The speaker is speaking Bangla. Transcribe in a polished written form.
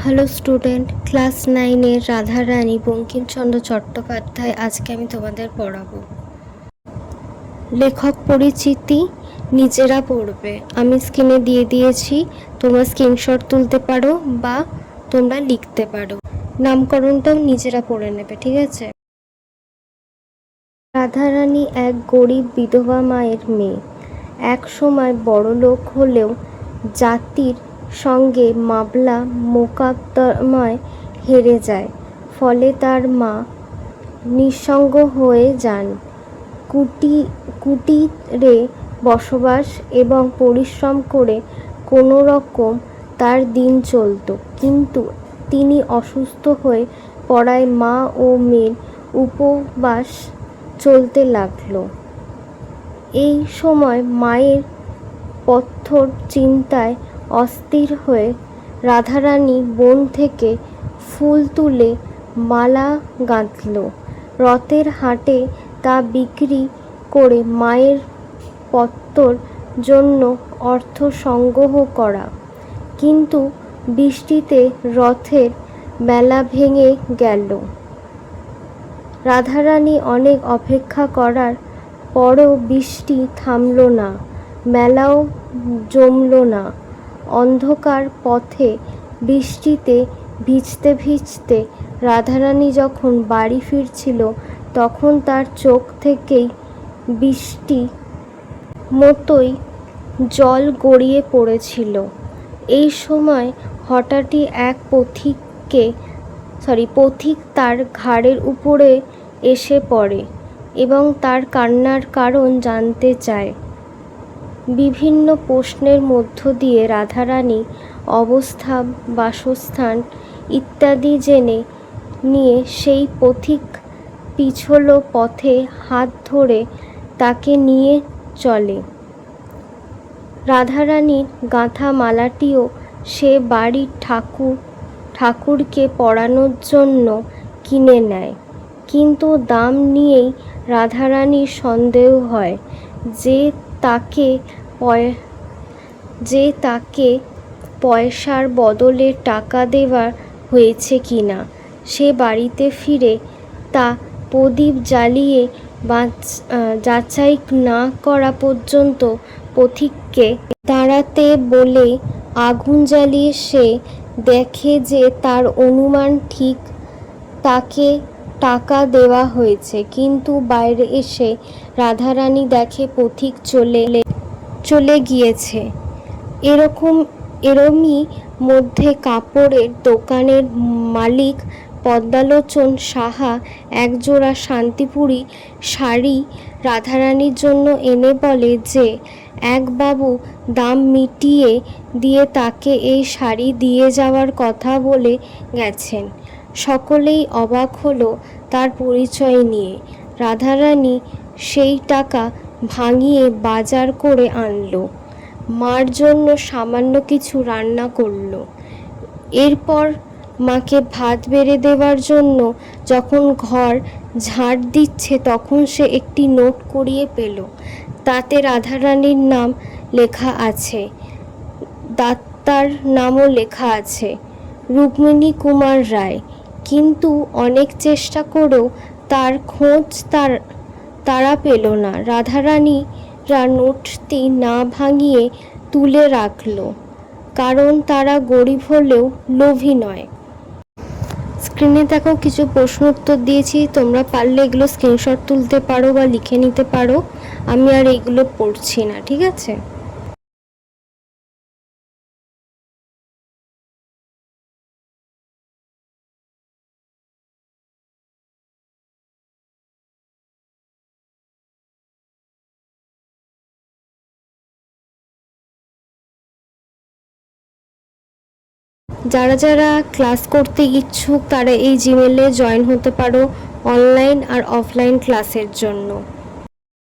হ্যালো স্টুডেন্ট, ক্লাস 9-এর রাধারানী বঙ্কিমচন্দ্র চট্টোপাধ্যায় আজকে আমি তোমাদের পড়াবো। লেখক পরিচিতি নিজেরা পড়বে। আমি স্ক্রিনে দিয়ে দিয়েছি, তোমরা স্ক্রিনশট তুলতে পারো বা তোমরা লিখতে পারো। নামকরণটাও নিজেরা পড়ে নেবে, ঠিক আছে? রাধারানী এক গরিব বিধবা মায়ের মেয়ে। এক সময় বড়লোক হলেও জাতির সঙ্গে মামলা মোকদ্দমায় হেরে যায়। ফলে তার মা নিঃসঙ্গ হয়ে যান। কুটিরে বসবাস এবং পরিশ্রম করে কোনো রকম তার দিন চলত। কিন্তু তিনি অসুস্থ হয়ে পড়ায় মা ও মেয়ের উপবাস চলতে লাগলো। এই সময় মায়ের পথ্যর চিন্তায় অস্থির হয়ে রাধারানী বন থেকে ফুল তুলে মালা গাঁথল। রথের হাটে তা বিক্রি করে মায়ের পথ্যর জন্য অর্থ সংগ্রহ করা। কিন্তু বৃষ্টিতে রথের মেলা ভেঙে গেল। রাধারানী অনেক অপেক্ষা করার পরও বৃষ্টি থামল না, মেলাও জমল না। অন্ধকার পথে বৃষ্টিতে ভিজতে ভিজতে রাধারানী যখন বাড়ি ফিরছিল, তখন তার চোখ থেকেই বৃষ্টি মতোই জল গড়িয়ে পড়েছিল। এই সময় হঠাৎই এক পথিক তার ঘাড়ের উপরে এসে পড়ে এবং তার কান্নার কারণ জানতে চায়। বিভিন্ন প্রশ্নের মধ্য দিয়ে রাধারানী অবস্থান, বাসস্থান ইত্যাদি জেনে নিয়ে সেই পথিক পিছলো পথে হাত ধরে তাকে নিয়ে চলে। রাধারানীর গাঁথা মালাটিও সে বাড়ির ঠাকুরকে পরানোর জন্য কিনে নেয়। কিন্তু দাম নিয়েই রাধারানীর সন্দেহ হয় যে তাকে পয়সার বদলে টাকা দেওয়া হয়েছে কিনা। সে বাড়িতে ফিরে তা প্রদীপ জ্বালিয়ে যাচাই না করা পর্যন্ত পথিককে দাঁড়াতে বলে আগুন জ্বালিয়ে সে দেখে যে তার অনুমান ঠিক, তাকে টাকা দেওয়া হয়েছে। কিন্তু বাইরে এসে রাধারানী দেখে পথিক চলে গিয়েছে। এরমই মধ্যে কাপড়ের দোকানের মালিক পদ্মালোচন সাহা একজোড়া শান্তিপুরি শাড়ি রাধারানীর জন্য এনে বলে যে এক বাবু দাম মিটিয়ে দিয়ে তাকে এই শাড়ি দিয়ে যাওয়ার কথা বলে গেছেন। সকলেই অবাক হলো তার পরিচয় নিয়ে। রাধারানী সেই টাকা ভাঙিয়ে বাজার করে আনলো, মার জন্য সামান্য কিছু রান্না করলো। এরপর মাকে ভাত বেড়ে দেওয়ার জন্য যখন ঘর ঝাড় দিচ্ছে, তখন সে একটি নোট কুড়িয়ে পেল। তাতে রাধারানীর নাম লেখা আছে, দাতার নামও লেখা আছে, রুক্মিণী কুমার রায়। কিন্তু অনেক চেষ্টা করেও তার খোঁজ তারা পেল না। রাধারানীরা নোটটি না ভাঙিয়ে তুলে রাখল, কারণ তারা গরিব হলেও লোভী নয়। স্ক্রিনে দেখো কিছু প্রশ্ন উত্তর দিয়েছি, তোমরা পারলে এগুলো স্ক্রিনশট তুলতে পারো বা লিখে নিতে পারো। আমি আর এইগুলো পড়ছি না, ঠিক আছে? যারা যারা ক্লাস করতে ইচ্ছুক তারা এই জিমেলে জয়েন হতে পারো অনলাইন আর অফলাইন ক্লাসের জন্য।